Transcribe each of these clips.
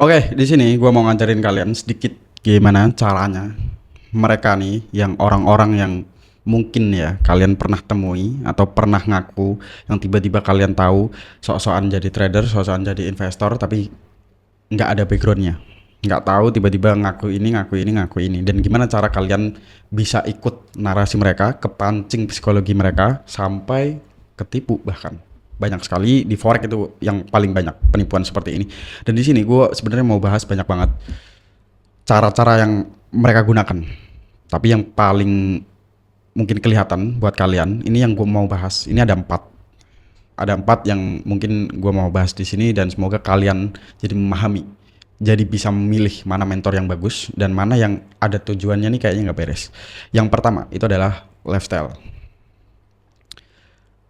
Oke, di sini gua mau ngajarin kalian sedikit gimana caranya mereka nih yang orang-orang yang mungkin ya kalian pernah temui atau pernah ngaku yang tiba-tiba kalian tahu sok-sokan jadi trader, sok-sokan jadi investor tapi nggak ada backgroundnya, nggak tahu tiba-tiba ngaku ini ngaku ini ngaku ini dan gimana cara kalian bisa ikut narasi mereka, kepancing psikologi mereka sampai ketipu. Bahkan banyak sekali di forex itu yang paling banyak penipuan seperti ini. Dan di sini gue sebenarnya mau bahas banyak banget cara-cara yang mereka gunakan, tapi yang paling mungkin kelihatan buat kalian ini yang gue mau bahas ini ada empat yang mungkin gue mau bahas di sini dan semoga kalian jadi memahami, jadi bisa memilih mana mentor yang bagus dan mana yang ada tujuannya nih kayaknya nggak beres. Yang pertama itu adalah lifestyle.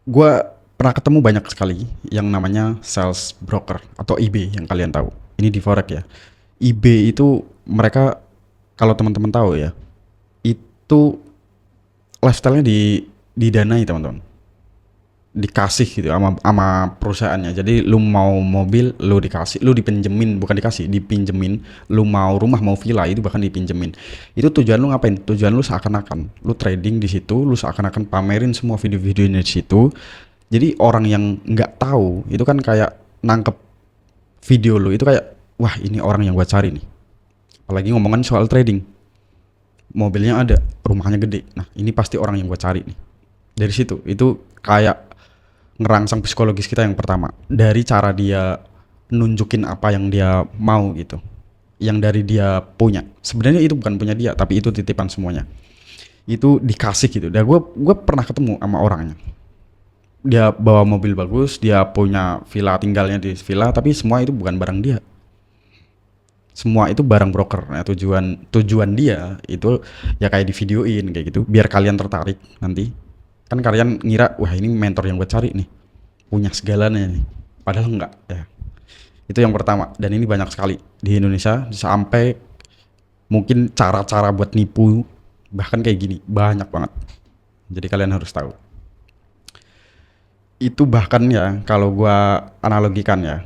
Gue pernah ketemu banyak sekali yang namanya sales broker atau IB yang kalian tahu. Ini di forex ya. IB itu mereka kalau teman-teman tahu ya, itu lifestyle-nya didanai teman-teman, dikasih gitu sama perusahaannya. Jadi lu mau mobil lu dikasih, lu dipinjemin, bukan dikasih, dipinjemin. Lu mau rumah mau villa itu bahkan dipinjemin. Itu tujuan lu ngapain? Tujuan lu seakan-akan lu trading di situ, lu seakan-akan pamerin semua video-videonya di situ. Jadi orang yang nggak tahu itu kan kayak nangkep video lu itu kayak wah ini orang yang gua cari nih. Apalagi ngomongan soal trading, mobilnya ada, rumahnya gede. Nah ini pasti orang yang gua cari nih. Dari situ itu kayak ngerangsang psikologis kita yang pertama dari cara dia nunjukin apa yang dia mau gitu, yang dari dia punya. Sebenarnya itu bukan punya dia tapi itu titipan semuanya, itu dikasih gitu. Dan gue pernah ketemu sama orangnya, dia bawa mobil bagus, dia punya villa, tinggalnya di villa, tapi semua itu bukan barang dia, semua itu barang broker. Nah, tujuan dia itu ya kayak di videoin kayak gitu biar kalian tertarik. Nanti kan kalian ngira wah ini mentor yang gue cari nih, punya segalanya nih, padahal enggak ya. Itu yang pertama dan ini banyak sekali di Indonesia, sampai mungkin cara-cara buat nipu bahkan kayak gini banyak banget. Jadi kalian harus tahu itu. Bahkan ya kalau gua analogikan ya,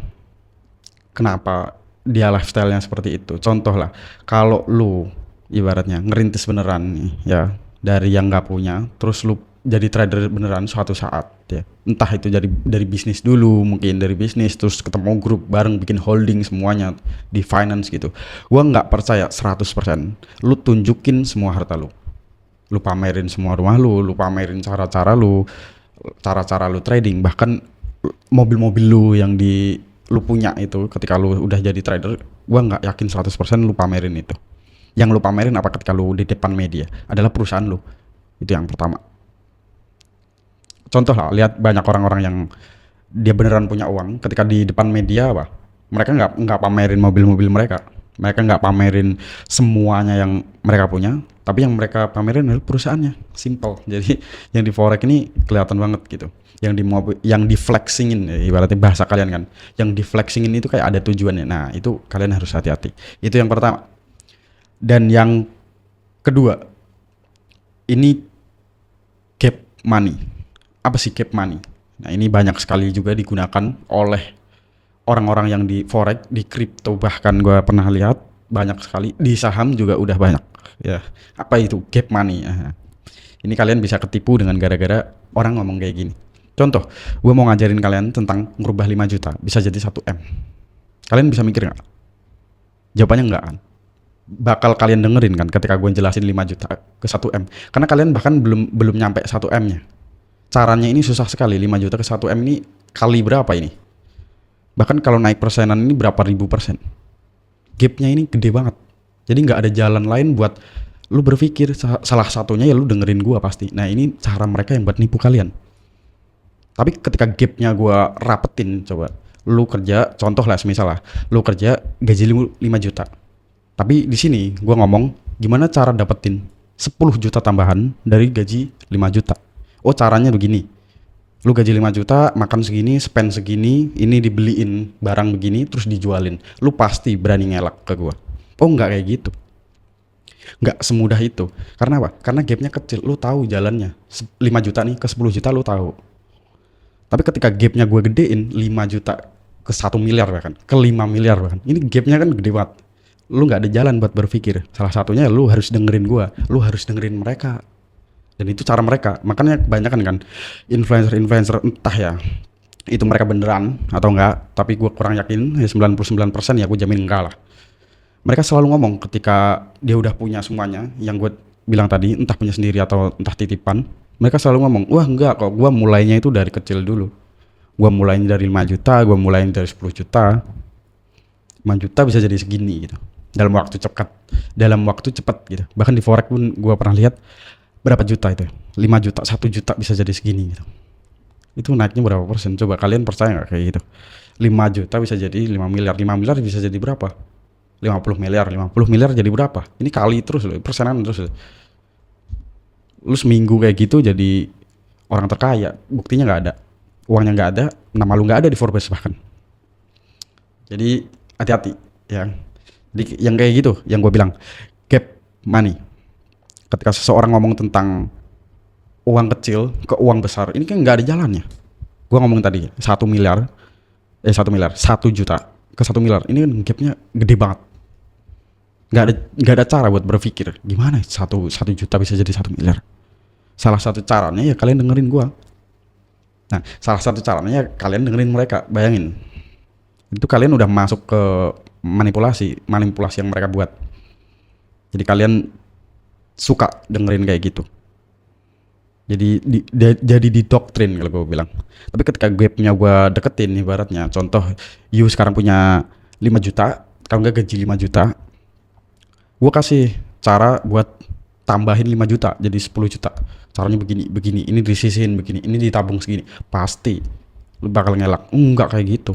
kenapa dia lifestyle-nya seperti itu. Contoh lah, kalau lu ibaratnya ngerintis beneran nih ya, dari yang nggak punya, terus lu jadi trader beneran suatu saat ya. Entah itu dari bisnis dulu, mungkin dari bisnis terus ketemu grup bareng bikin holding semuanya di finance gitu. Gua nggak percaya 100% lu tunjukin semua harta lu. Lu pamerin semua rumah lu pamerin cara-cara lu trading, bahkan mobil-mobil lu yang lu punya itu ketika lu udah jadi trader. Gua nggak yakin 100% lu pamerin itu. Yang lu pamerin apa ketika lu di depan media adalah perusahaan lu. Itu yang pertama. Contoh lah, lihat banyak orang-orang yang dia beneran punya uang ketika di depan media apa? Mereka nggak pamerin mobil-mobil mereka. Mereka nggak pamerin semuanya yang mereka punya, tapi yang mereka pamerin adalah perusahaannya. Simple. Jadi yang di forex ini kelihatan banget gitu. Yang di flexingin, ibaratnya bahasa kalian kan. Yang di flexingin itu kayak ada tujuannya. Nah, itu kalian harus hati-hati. Itu yang pertama. Dan yang kedua, ini gap money. Apa sih gap money? Nah, ini banyak sekali juga digunakan oleh orang-orang yang di forex, di kripto, bahkan gue pernah lihat banyak sekali, di saham juga udah banyak ya. Apa itu gap money? Ini kalian bisa ketipu dengan gara-gara orang ngomong kayak gini. Contoh, gue mau ngajarin kalian tentang ngerubah 5 juta bisa jadi 1 M. Kalian bisa mikir gak? Jawabannya enggak kan? Bakal kalian dengerin kan ketika gue jelasin 5 juta ke 1 M. Karena kalian bahkan belum nyampe 1 M nya. Caranya ini susah sekali. 5 juta ke 1 M ini kali berapa ini? Bahkan kalau naik persenan ini berapa ribu persen. Gapnya ini gede banget. Jadi gak ada jalan lain buat lu berpikir. Salah satunya ya lu dengerin gua pasti. Nah ini cara mereka yang buat nipu kalian. Tapi ketika gapnya gua rapetin, coba lu kerja, contoh lah semisal lah, lu kerja gaji 5 juta. Tapi di sini gua ngomong gimana cara dapetin 10 juta tambahan dari gaji 5 juta. Oh caranya begini. Lu gaji 5 juta, makan segini, spend segini, ini dibeliin barang begini, terus dijualin. Lu pasti berani ngelak ke gua. Oh enggak kayak gitu. Enggak semudah itu. Karena apa? Karena gapnya kecil, lu tahu jalannya. 5 juta nih ke 10 juta lu tahu. Tapi ketika gapnya gua gedein 5 juta ke 1 miliar bahkan, ke 5 miliar bahkan. Ini gapnya kan gede banget. Lu nggak ada jalan buat berpikir. Salah satunya lu harus dengerin gua, lu harus dengerin mereka. Dan itu cara mereka. Makanya kebanyakan kan influencer entah ya itu mereka beneran atau enggak, tapi gue kurang yakin, ya 99% ya gue jamin enggak lah. Mereka selalu ngomong ketika dia udah punya semuanya, yang gue bilang tadi, entah punya sendiri atau entah titipan, mereka selalu ngomong, wah enggak kok, gue mulainya itu dari kecil dulu. Gue mulainya dari 5 juta, gue mulainya dari 10 juta. 5 juta bisa jadi segini gitu. Dalam waktu cepat gitu. Bahkan di Forex pun gue pernah lihat berapa juta itu. 5 juta, 1 juta bisa jadi segini gitu. Itu naiknya berapa persen? Coba kalian percaya nggak kayak gitu? 5 juta bisa jadi 5 miliar, 5 miliar bisa jadi berapa? 50 miliar, 50 miliar jadi berapa? Ini kali terus loh, persenan terus loh. Lu seminggu kayak gitu jadi orang terkaya, buktinya nggak ada. Uangnya nggak ada, nama lu nggak ada di Forbes bahkan. Jadi hati-hati ya. Jadi yang kayak gitu, yang gue bilang, gap money. Ketika seseorang ngomong tentang uang kecil ke uang besar, ini kan nggak ada jalannya. Gua ngomong tadi 1 miliar, 1 juta ke 1 miliar, ini kan gapnya gede banget. Nggak ada cara buat berpikir gimana satu juta bisa jadi 1 miliar. Salah satu caranya ya kalian dengerin gua. Nah, salah satu caranya ya kalian dengerin mereka. Bayangin, itu kalian udah masuk ke manipulasi yang mereka buat. Jadi kalian suka dengerin kayak gitu. Jadi jadi didoktrin kalau gue bilang. Tapi ketika gapnya gue deketin, ibaratnya contoh, you sekarang punya 5 juta, kalau nggak gaji 5 juta, gue kasih cara buat tambahin 5 juta jadi 10 juta. Caranya begini, ini disisihin begini, ini ditabung segini. Pasti lu bakal ngelak. Enggak kayak gitu.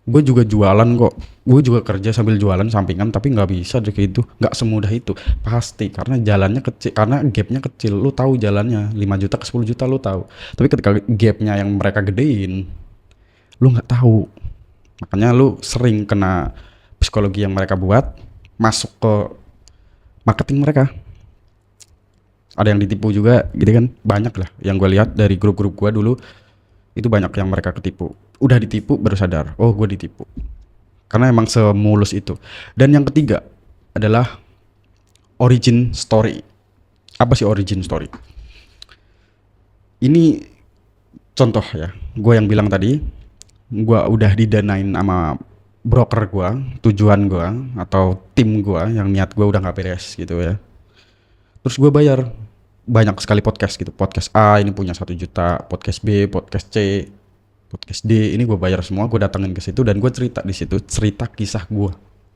Gue juga jualan kok, gue juga kerja sambil jualan sampingan, tapi nggak bisa deh kayak itu, nggak semudah itu pasti, karena jalannya kecil, karena gapnya kecil. Lu tahu jalannya 5 juta ke 10 juta lu tahu, tapi ketika gapnya yang mereka gedein lu nggak tahu. Makanya lu sering kena psikologi yang mereka buat, masuk ke marketing mereka. Ada yang ditipu juga gitu kan, banyak lah yang gue lihat dari grup-grup gue dulu, itu banyak yang mereka ketipu. Udah ditipu baru sadar, oh gue ditipu. Karena emang semulus itu. Dan yang ketiga adalah origin story. Apa sih origin story? Ini contoh ya, gue yang bilang tadi, gue udah didanain sama broker gue, tujuan gue atau tim gue yang niat gue udah gak beres gitu ya. Terus gue bayar banyak sekali podcast gitu, podcast A ini punya 1 juta, podcast B, podcast C, podcast D, ini gue bayar semua, gue datengin ke situ dan gue cerita di situ, cerita kisah gue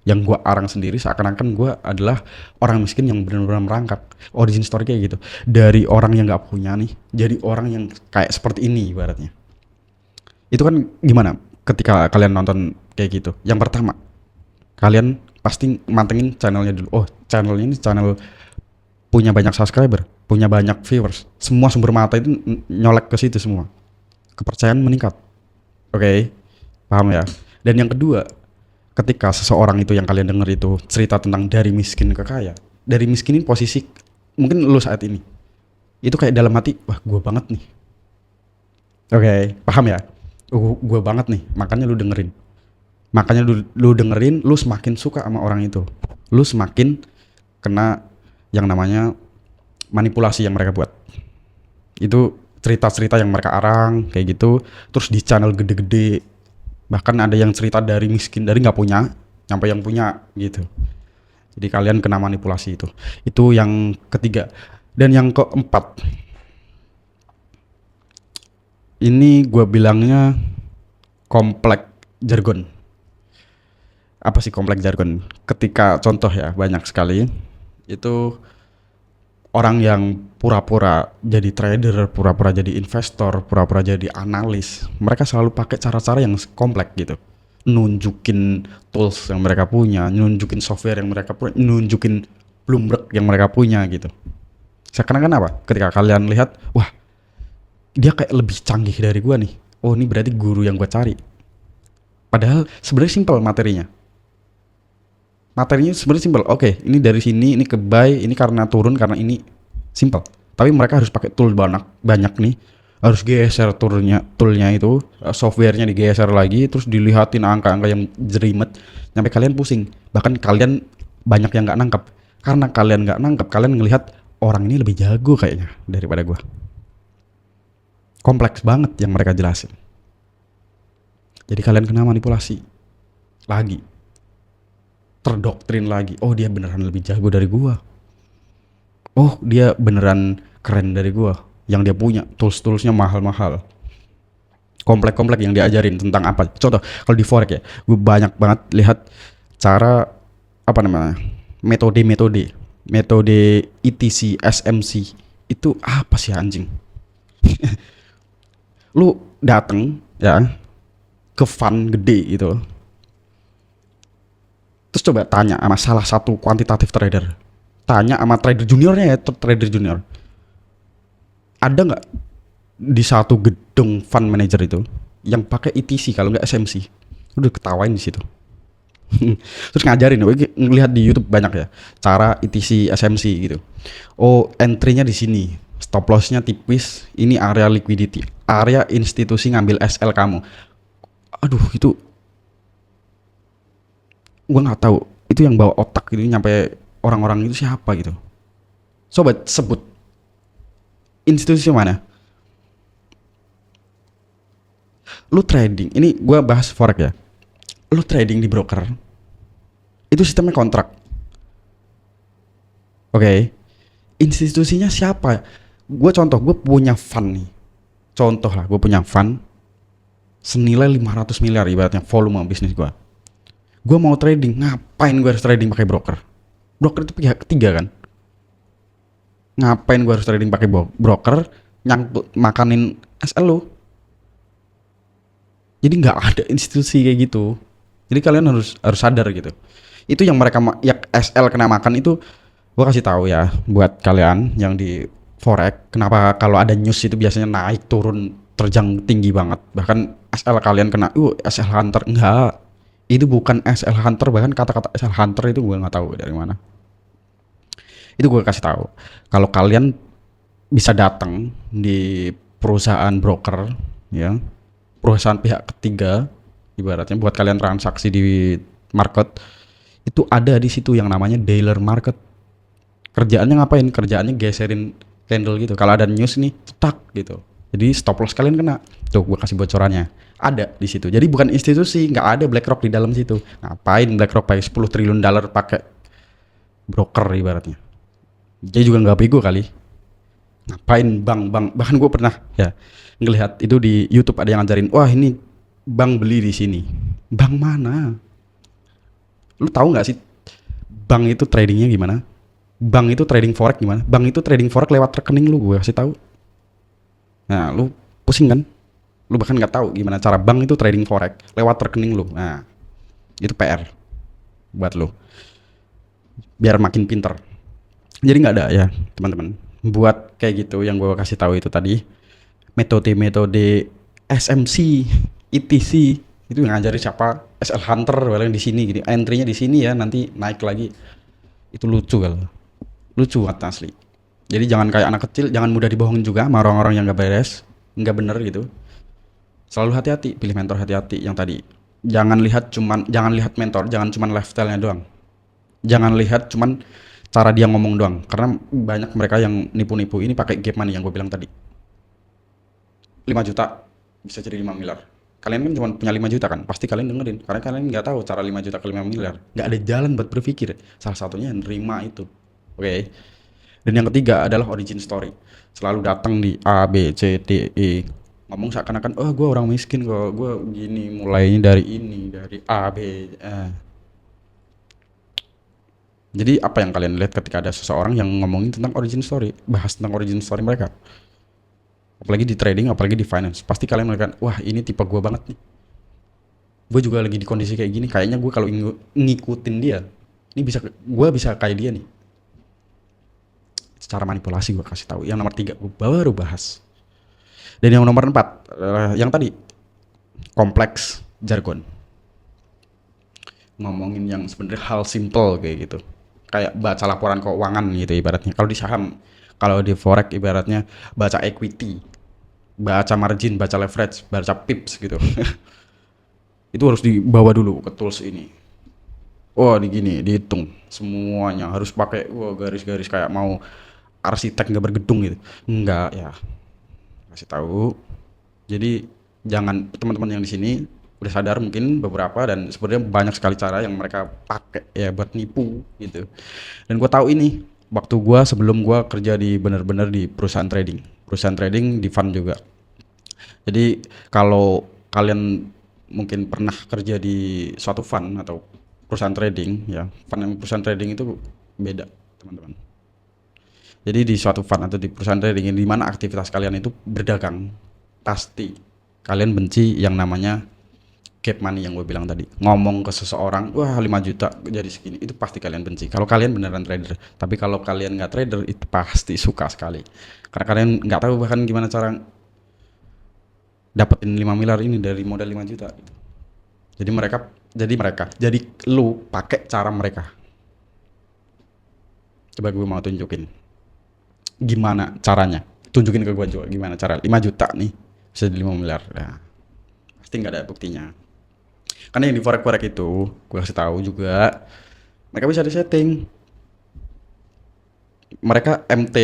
yang gue arang sendiri, seakan-akan gue adalah orang miskin yang benar-benar merangkak. Origin story kayak gitu, dari orang yang nggak punya nih jadi orang yang kayak seperti ini ibaratnya. Itu kan gimana ketika kalian nonton kayak gitu? Yang pertama, kalian pasti mantengin channelnya dulu. Oh, channelnya ini channel punya banyak subscriber, punya banyak viewers, semua sumber mata itu nyolek ke situ semua, kepercayaan meningkat. Oke, paham ya? Dan yang kedua, ketika seseorang itu yang kalian denger itu cerita tentang dari miskin ke kaya, dari miskinin posisi mungkin lu saat ini, itu kayak dalam hati, wah gue banget nih. Oke, paham ya? Gue banget nih, makanya lu dengerin. Makanya lu dengerin, lu semakin suka sama orang itu. Lu semakin kena yang namanya manipulasi yang mereka buat. Itu cerita-cerita yang mereka arang kayak gitu, terus di channel gede-gede, bahkan ada yang cerita dari miskin, dari nggak punya sampai yang punya gitu. Jadi kalian kena manipulasi itu yang ketiga. Dan yang keempat, ini gue bilangnya komplek jargon. Apa sih komplek jargon? Ketika contoh ya, banyak sekali itu orang yang pura-pura jadi trader, pura-pura jadi investor, pura-pura jadi analis, mereka selalu pakai cara-cara yang kompleks gitu. Nunjukin tools yang mereka punya, nunjukin software yang mereka punya, nunjukin Bloomberg yang mereka punya gitu. Sekarang kan apa? Ketika kalian lihat, wah dia kayak lebih canggih dari gua nih. Oh ini berarti guru yang gua cari. Padahal sebenarnya simpel materinya. Materinya sebenarnya simpel. Oke, ini dari sini, ini ke buy, ini karena turun, karena ini simpel. Tapi mereka harus pakai tool banyak nih harus geser toolnya itu, softwarenya digeser lagi, terus dilihatin angka-angka yang jerimet sampai kalian pusing. Bahkan kalian banyak yang nggak nangkep. Karena kalian nggak nangkep, kalian ngelihat orang ini lebih jago kayaknya daripada gua. Kompleks banget yang mereka jelasin. Jadi kalian kena manipulasi lagi, terdoktrin lagi. Oh, dia beneran lebih jago dari gua. Oh, dia beneran keren dari gua. Yang dia punya tools-toolsnya mahal-mahal, komplek-komplek yang diajarin tentang apa. Contoh kalau di forex ya, gue banyak banget lihat cara apa namanya, metode ETC, SMC itu apa sih anjing. Lu dateng ya ke fund gede gitu, terus coba tanya sama salah satu kuantitatif trader, tanya sama trader juniornya ya, trader junior, ada nggak di satu gedung fund manager itu yang pakai ETC kalau nggak SMC. Udah ketawain di situ. Terus ngajarin, ngelihat di YouTube banyak ya cara ETC SMC gitu. Oh, entry-nya di sini, stop loss-nya tipis, ini area liquidity, area institusi ngambil SL kamu. Aduh, itu gua nggak tahu itu yang bawa otak itu nyampe orang-orang itu siapa gitu. Sobat, sebut institusi mana? Lu trading, ini gua bahas forex ya. Lu trading di broker, itu sistemnya kontrak. Oke. Institusinya siapa? Gue contoh, gue punya fund nih. Contoh lah, gue punya fund senilai 500 miliar ibaratnya volume bisnis gue. Gue mau trading, ngapain gue harus trading pakai broker? Broker itu pihak ketiga kan? Ngapain gue harus trading pakai broker nyangkut makanin SL lu? Jadi nggak ada institusi kayak gitu. Jadi kalian harus sadar gitu. Itu yang mereka ya SL kena makan itu, gue kasih tahu ya buat kalian yang di forex, kenapa kalau ada news itu biasanya naik turun terjang tinggi banget. Bahkan SL kalian kena, SL Hunter, enggak. Itu bukan SL Hunter, bahkan kata-kata SL Hunter itu gue nggak tahu dari mana. Itu gue kasih tahu. Kalau kalian bisa datang di perusahaan broker, ya, perusahaan pihak ketiga, ibaratnya buat kalian transaksi di market, itu ada di situ yang namanya dealer market. Kerjaannya ngapain? Kerjaannya geserin candle gitu. Kalau ada news nih, cetak gitu. Jadi stop loss kalian kena. Tuh, gue kasih bocorannya. Ada di situ. Jadi bukan institusi, nggak ada BlackRock di dalam situ. Ngapain BlackRock pakai 10 triliun dolar pakai broker ibaratnya. Jadi juga nggak bego kali. Ngapain bank, bahkan gue pernah ya ngelihat itu di YouTube ada yang ngajarin, wah ini bank beli di sini. Bank mana? Lu tahu nggak sih bank itu tradingnya gimana? Bank itu trading forex gimana? Bank itu trading forex lewat rekening lu, gue kasih tahu. Nah, lu pusing kan? Lu bahkan nggak tahu gimana cara bank itu trading forex lewat rekening lu. Nah, itu PR buat lu. Biar makin pinter. Jadi nggak ada ya, teman-teman. Buat kayak gitu yang gue kasih tahu itu tadi, metode SMC, ETC itu ngajarin siapa? SL Hunter, yang di sini gini. Entry-nya di sini ya, nanti naik lagi. Itu lucu kalau. Lucu banget asli. Jadi jangan kayak anak kecil, jangan mudah dibohongin juga sama orang-orang yang nggak beres, nggak bener gitu. Selalu hati-hati, pilih mentor hati-hati yang tadi. Jangan lihat mentor, jangan cuman lifestyle-nya doang. Jangan lihat cuman cara dia ngomong doang, karena banyak mereka yang nipu-nipu. Ini pakai gap money yang gue bilang tadi. 5 juta bisa jadi 5 miliar. Kalian kan cuma punya 5 juta kan, pasti kalian dengerin. Karena kalian nggak tahu cara 5 juta ke 5 miliar. Nggak ada jalan buat berpikir. Salah satunya nerima itu. Oke. Dan yang ketiga adalah origin story. Selalu datang di A, B, C, D, E. Ngomong seakan-akan, oh gue orang miskin kok, gue gini, mulainya dari ini, dari A, B, Jadi apa yang kalian lihat ketika ada seseorang yang ngomongin tentang origin story, bahas tentang origin story mereka? Apalagi di trading, apalagi di finance, pasti kalian melihat, wah ini tipe gue banget nih. Gue juga lagi di kondisi kayak gini, kayaknya gue kalau ngikutin dia, ini gue bisa kayak dia nih. Secara manipulasi gue kasih tahu. Yang nomor 3 gue baru bahas. Dan yang nomor 4, yang tadi kompleks jargon. Ngomongin yang sebenarnya hal simple kayak gitu. Kayak baca laporan keuangan gitu ibaratnya. Kalau di saham, kalau di forex ibaratnya baca equity. baca margin, baca leverage, baca pips gitu. Itu harus dibawa dulu ke tools ini. Oh, di gini, dihitung semuanya harus pakai wah garis-garis kayak mau arsitek nggak bergedung gitu. Enggak ya, kasih tahu. Jadi jangan teman-teman yang di sini udah sadar mungkin beberapa dan sebenarnya banyak sekali cara yang mereka pakai ya buat nipu gitu. Dan gue tahu ini waktu gue sebelum gue kerja di bener-bener di perusahaan trading di fund juga. Jadi kalau kalian mungkin pernah kerja di suatu fund atau perusahaan trading ya, fund dan perusahaan trading itu beda teman-teman. Jadi di suatu fund atau di perusahaan trading di mana aktivitas kalian itu berdagang, pasti kalian benci yang namanya gap money yang gue bilang tadi. Ngomong ke seseorang, wah 5 juta jadi segini, itu pasti kalian benci. Kalau kalian beneran trader, tapi kalau kalian nggak trader itu pasti suka sekali. Karena kalian nggak tahu bahkan gimana cara dapetin 5 miliar ini dari modal 5 juta. Jadi lu pakai cara mereka. Coba gue mau tunjukin gimana caranya. Tunjukin ke gue juga gimana cara 5 juta nih bisa jadi 5 miliar. Nah, pasti nggak ada buktinya. Karena yang di forex itu gue kasih tahu juga mereka bisa disetting. Mereka MT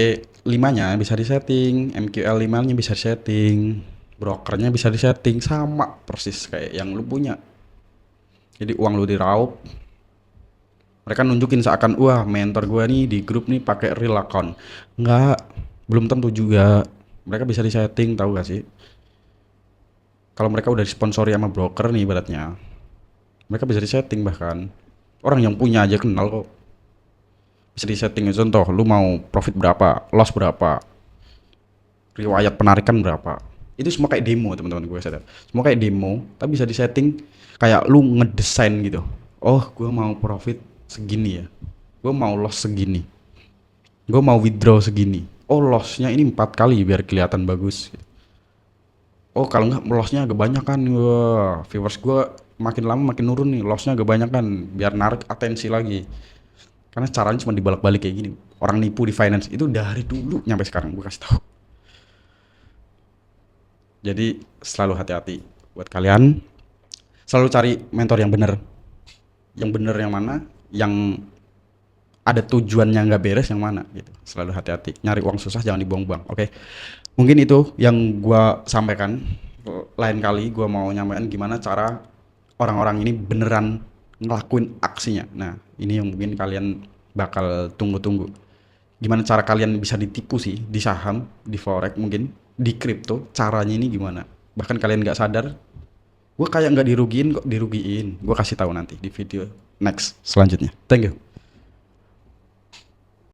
5-nya bisa disetting, MQL 5-nya bisa disetting, brokernya bisa disetting sama persis kayak yang lu punya. Jadi uang lu diraup, mereka nunjukin seakan wah mentor gue nih di grup nih pakai real account. Nggak, belum tentu juga. Mereka bisa disetting, tahu gak sih? Kalau mereka udah disponsori sama broker nih ibaratnya, mereka bisa disetting bahkan. Orang yang punya aja kenal kok. Bisa disetting contoh, lu mau profit berapa, loss berapa, riwayat penarikan berapa. Itu semua kayak demo teman-teman gue sadar. Semua kayak demo, tapi bisa disetting kayak lu ngedesain gitu. Oh, gue mau profit segini ya. Gue mau loss segini. Gue mau withdraw segini. Oh, lossnya ini 4 kali biar kelihatan bagus. Oh, kalau nggak lossnya kebanyakan, wah, viewers gue makin lama makin nurun nih, lossnya kebanyakan biar narik atensi lagi. Karena caranya cuma dibalak-balik kayak gini. Orang nipu di finance itu dari dulu nyampe sekarang gue kasih tahu. Jadi selalu hati-hati buat kalian. Selalu cari mentor yang bener. Yang bener yang mana? Yang ada tujuannya nggak beres yang mana gitu. Selalu hati-hati. Nyari uang susah jangan dibuang-buang. Oke. Mungkin itu yang gua sampaikan. Lain kali gua mau nyampaikan gimana cara orang-orang ini beneran ngelakuin aksinya. Nah, ini yang mungkin kalian bakal tunggu-tunggu. Gimana cara kalian bisa ditipu sih di saham, di forex mungkin, di kripto, caranya ini gimana? Bahkan kalian nggak sadar, gue kayak nggak dirugiin kok dirugiin. Gue kasih tahu nanti di video next selanjutnya. Thank you.